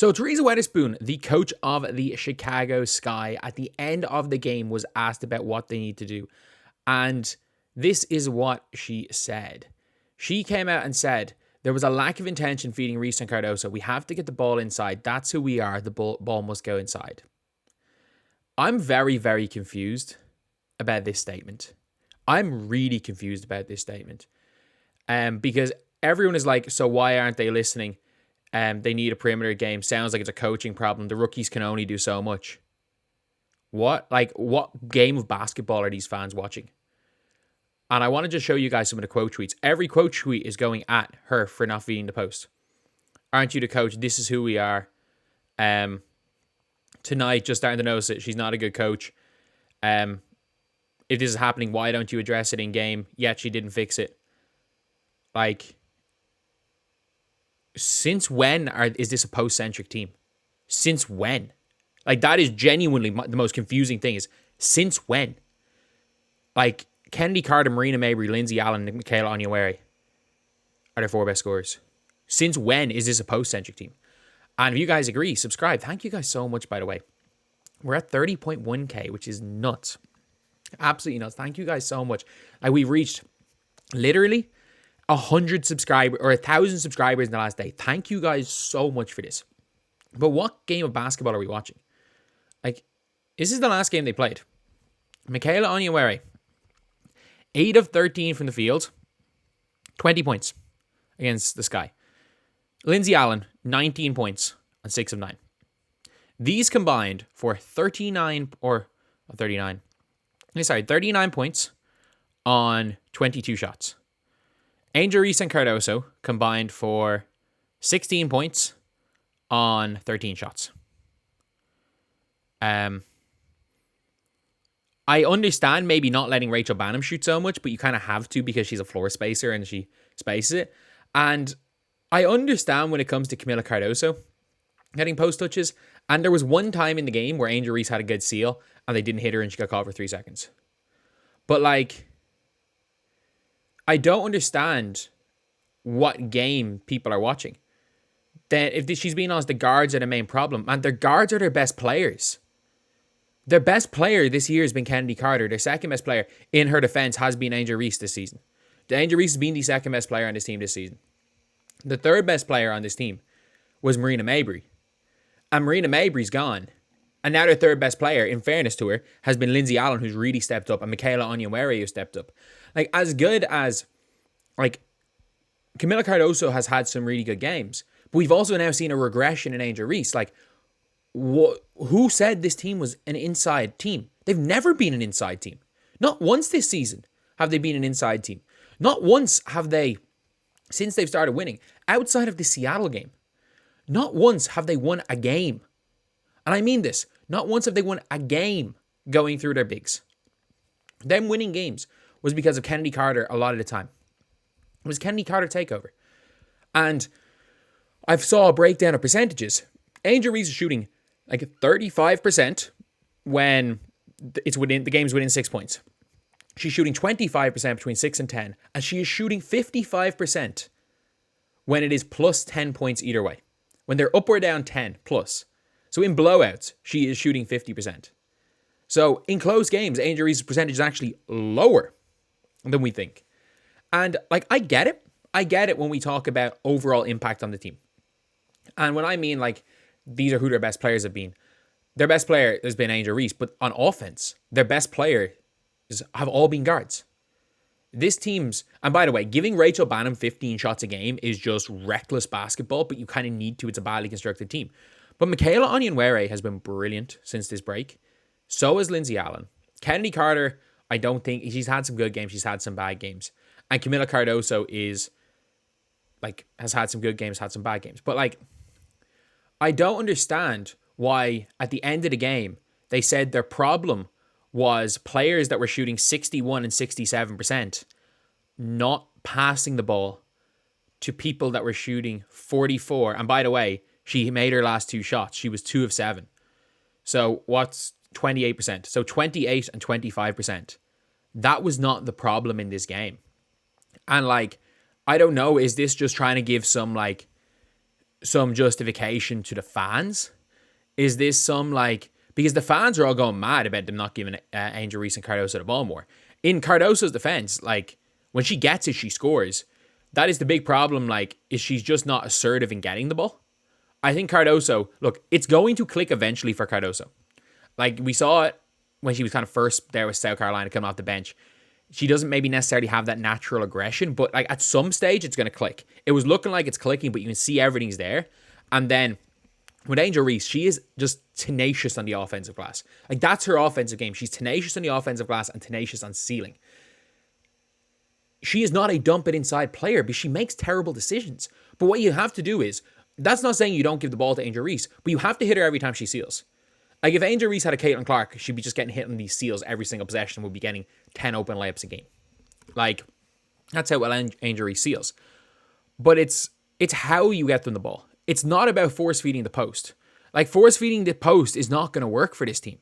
So Teresa Weatherspoon, the coach of the Chicago Sky, at the end of the game was asked about what they need to do. And this is what she said. She came out and said, there was a lack of intention feeding Reese and Cardoso. We have to get the ball inside. That's who we are. The ball must go inside. I'm very, very confused about this statement. I'm really confused about this statement. Because everyone is like, so why aren't they listening? They need a perimeter game. Sounds like it's a coaching problem. The rookies can only do so much. What game of basketball are these fans watching? And I want to just show you guys some of the quote tweets. Every quote tweet is going at her for not feeding the post. Aren't you the coach? This is who we are. Tonight, just starting to notice it. She's not a good coach. If this is happening, why don't you address it in game? Yet she didn't fix it. Like, since when is this a post-centric team? Since when? Like, that is genuinely the most confusing thing is, since when? Like, Kennedy Carter, Marina Mabrey, Lindsay Allen, and Michaela Onyenwere are their 4 best scorers. Since when is this a post-centric team? And if you guys agree, subscribe. Thank you guys so much, by the way. We're at 30.1k, which is nuts. Absolutely nuts. Thank you guys so much. Like, we've reached literally 100 subscribers or 1,000 subscribers in the last day. Thank you guys so much for this. But what game of basketball are we watching? Like, this is the last game they played. Michaela Onyenwere, 8 of 13 from the field, 20 points against the Sky. Lindsay Allen, 19 points on 6 of 9. These combined for 39 points on 22 shots. Angel Reese and Cardoso combined for 16 points on 13 shots. I understand maybe not letting Rachel Banham shoot so much, but you kind of have to because she's a floor spacer and she spaces it. And I understand when it comes to Camila Cardoso getting post touches. And there was one time in the game where Angel Reese had a good seal and they didn't hit her and she got caught for 3 seconds. But like, I don't understand what game people are watching. Then if she's being honest, the guards are the main problem. And their guards are their best players. Their best player this year has been Kennedy Carter. Their second best player in her defense has been Angel Reese this season. Angel Reese has been the second best player on this team this season. The third best player on this team was Marina Mabrey. And Marina Mabrey's gone. And now their third best player, in fairness to her, has been Lindsay Allen, who's really stepped up, and Michaela Onyenwere, who stepped up. Like, as good as, like, Camila Cardoso has had some really good games, but we've also now seen a regression in Angel Reese. Like, who said this team was an inside team? They've never been an inside team. Not once this season have they been an inside team. Not once have they, since they've started winning, outside of the Seattle game, not once have they won a game. And I mean this, not once have they won a game going through their bigs. Them winning games was because of Kennedy Carter a lot of the time. It was Kennedy Carter takeover. And I saw a breakdown of percentages. Angel Reese is shooting like 35% when the game's within 6 points. She's shooting 25% between 6 and 10. And she is shooting 55% when it is plus 10 points either way. When they're up or down 10 plus. So in blowouts, she is shooting 50%. So in close games, Angel Reese's percentage is actually lower than we think. And like, I get it. I get it when we talk about overall impact on the team. And when I mean like, these are who their best players have been. Their best player has been Angel Reese, but on offense, their best player have all been guards. This team's, and by the way, giving Rachel Banham 15 shots a game is just reckless basketball, but you kind of need to. It's a badly constructed team. But Michaela Onyenwere has been brilliant since this break. So has Lindsay Allen. Kennedy Carter, I don't think, she's had some good games, she's had some bad games. And Camila Cardoso is, like, has had some good games, had some bad games. But, like, I don't understand why at the end of the game, they said their problem was players that were shooting 61 and 67% not passing the ball to people that were shooting 44. And by the way, she made her last 2 shots. She was 2 of 7. So what's 28%? So 28 and 25%. That was not the problem in this game. And like, I don't know, is this just trying to give some like some justification to the fans? Is this some like, because the fans are all going mad about them not giving Angel Reese and Cardoso the ball more. In Cardoso's defense, like when she gets it, she scores. That is the big problem. Like, is she's just not assertive in getting the ball? I think Cardoso, look, it's going to click eventually for Cardoso. Like we saw it when she was kind of first there with South Carolina coming off the bench. She doesn't maybe necessarily have that natural aggression, but like at some stage it's going to click. It was looking like it's clicking, but you can see everything's there. And then with Angel Reese, she is just tenacious on the offensive glass. Like that's her offensive game. She's tenacious on the offensive glass and tenacious on ceiling. She is not a dump it inside player, but she makes terrible decisions. But what you have to do is, that's not saying you don't give the ball to Angel Reese, but you have to hit her every time she seals. Like if Angel Reese had a Caitlin Clark, she'd be just getting hit on these seals every single possession, would be getting 10 open layups a game. Like that's how well Angel Reese seals. But it's how you get them the ball. It's not about force feeding the post. Like force feeding the post is not going to work for this team.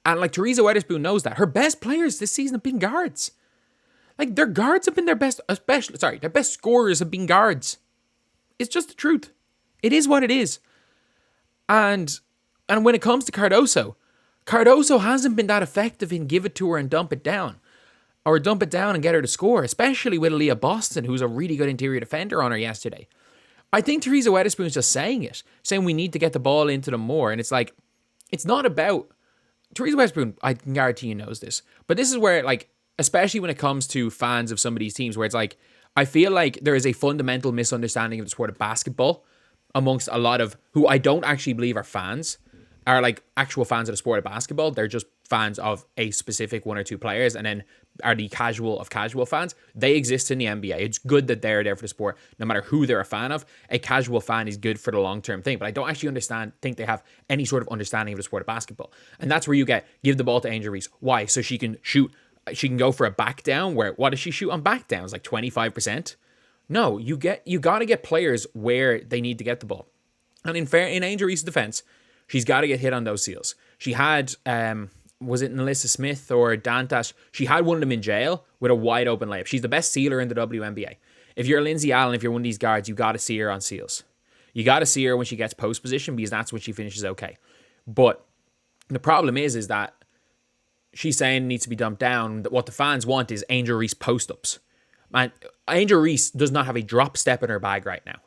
And like Teresa Weatherspoon knows that. Her best players this season have been guards. Like their guards have been their best, their best scorers have been guards. It's just the truth. It is what it is. And when it comes to Cardoso hasn't been that effective in give it to her and dump it down. Or dump it down and get her to score, especially with Aaliyah Boston, who's a really good interior defender on her yesterday. I think Teresa Weatherspoon is just saying we need to get the ball into them more. And it's like, it's not about, Teresa Weatherspoon, I can guarantee you knows this. But this is where, like, especially when it comes to fans of some of these teams, where it's like, I feel like there is a fundamental misunderstanding of the sport of basketball amongst a lot of, who I don't actually believe are fans, are like actual fans of the sport of basketball. They're just fans of a specific one or two players, and then are the casual of casual fans. They exist in the NBA. It's good that they're there for the sport, no matter who they're a fan of. A casual fan is good for the long-term thing, but I don't actually think they have any sort of understanding of the sport of basketball. And that's where you give the ball to Angel Reese. Why? So she can shoot, she can go for a back down, where, what does she shoot on back downs? Like 25%? No, you got to get players where they need to get the ball. And in Angel Reese's defense, she's got to get hit on those seals. She had, was it Melissa Smith or Dantas? She had one of them in jail with a wide open layup. She's the best sealer in the WNBA. If you're Lindsay Allen, if you're one of these guards, you got to see her on seals. You got to see her when she gets post position, because that's when she finishes okay. But the problem is that she's saying it needs to be dumped down. What the fans want is Angel Reese post-ups. Man, Angel Reese does not have a drop step in her bag right now.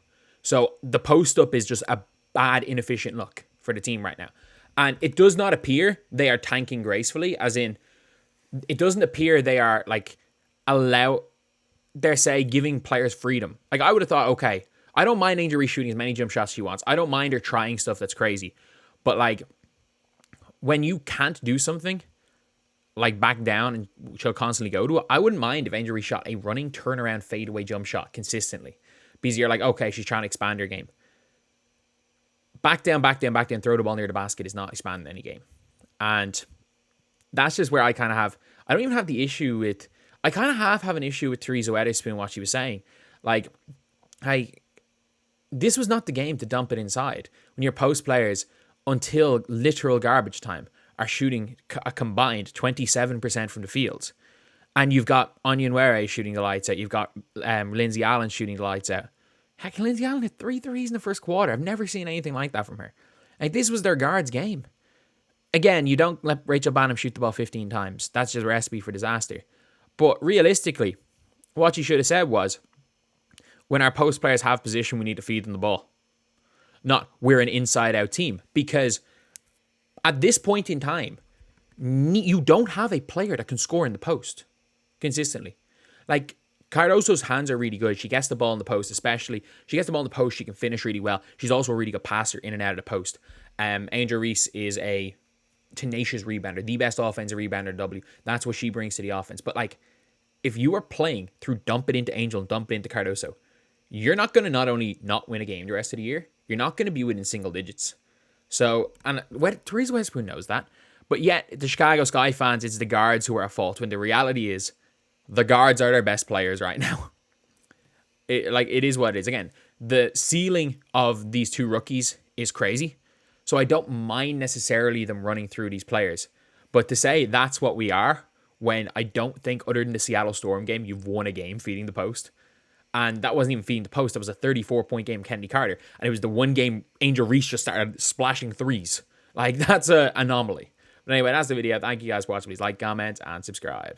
So the post-up is just a bad, inefficient look for the team right now. And it does not appear they are tanking gracefully, as in, it doesn't appear they are, like, giving players freedom. Like, I would have thought, okay, I don't mind Angel Reese shooting as many jump shots she wants. I don't mind her trying stuff that's crazy. But, like, when you can't do something, like back down and she'll constantly go to it, I wouldn't mind if Angel Reese shot a running turnaround fadeaway jump shot consistently. Because you're like, okay, she's trying to expand her game. Back down, throw the ball near the basket is not expanding any game. And that's just where I kind of have, I don't even have the issue with, I kind of have an issue with Teresa Weatherspoon, what she was saying. Like, this was not the game to dump it inside. When your post players, until literal garbage time, are shooting a combined 27% from the fields. And you've got Anya Nwere shooting the lights out. You've got Lindsay Allen shooting the lights out. Heck, Lindsay Allen hit 3 threes in the first quarter. I've never seen anything like that from her. Like, this was their guards' game. Again, you don't let Rachel Banham shoot the ball 15 times. That's just a recipe for disaster. But realistically, what you should have said was, when our post players have position, we need to feed them the ball. Not, we're an inside-out team. Because at this point in time, you don't have a player that can score in the post consistently. Like, Cardoso's hands are really good. She gets the ball in the post, especially. She gets the ball in the post. She can finish really well. She's also a really good passer in and out of the post. Angel Reese is a tenacious rebounder, the best offensive rebounder in W. That's what she brings to the offense. But, like, if you are playing through dump it into Angel and dump it into Cardoso, you're not going to not only not win a game the rest of the year, you're not going to be within single digits. So, and Teresa Weatherspoon knows that. But yet, the Chicago Sky fans, it's the guards who are at fault, when the reality is, the guards are their best players right now. It is what it is. Again, the ceiling of these two rookies is crazy. So I don't mind necessarily them running through these players. But to say that's what we are, when I don't think, other than the Seattle Storm game, you've won a game feeding the post. And that wasn't even feeding the post. That was a 34-point game, Kennedy Carter. And it was the one game Angel Reese just started splashing threes. Like, that's an anomaly. But anyway, that's the video. Thank you guys for watching. Please like, comment, and subscribe.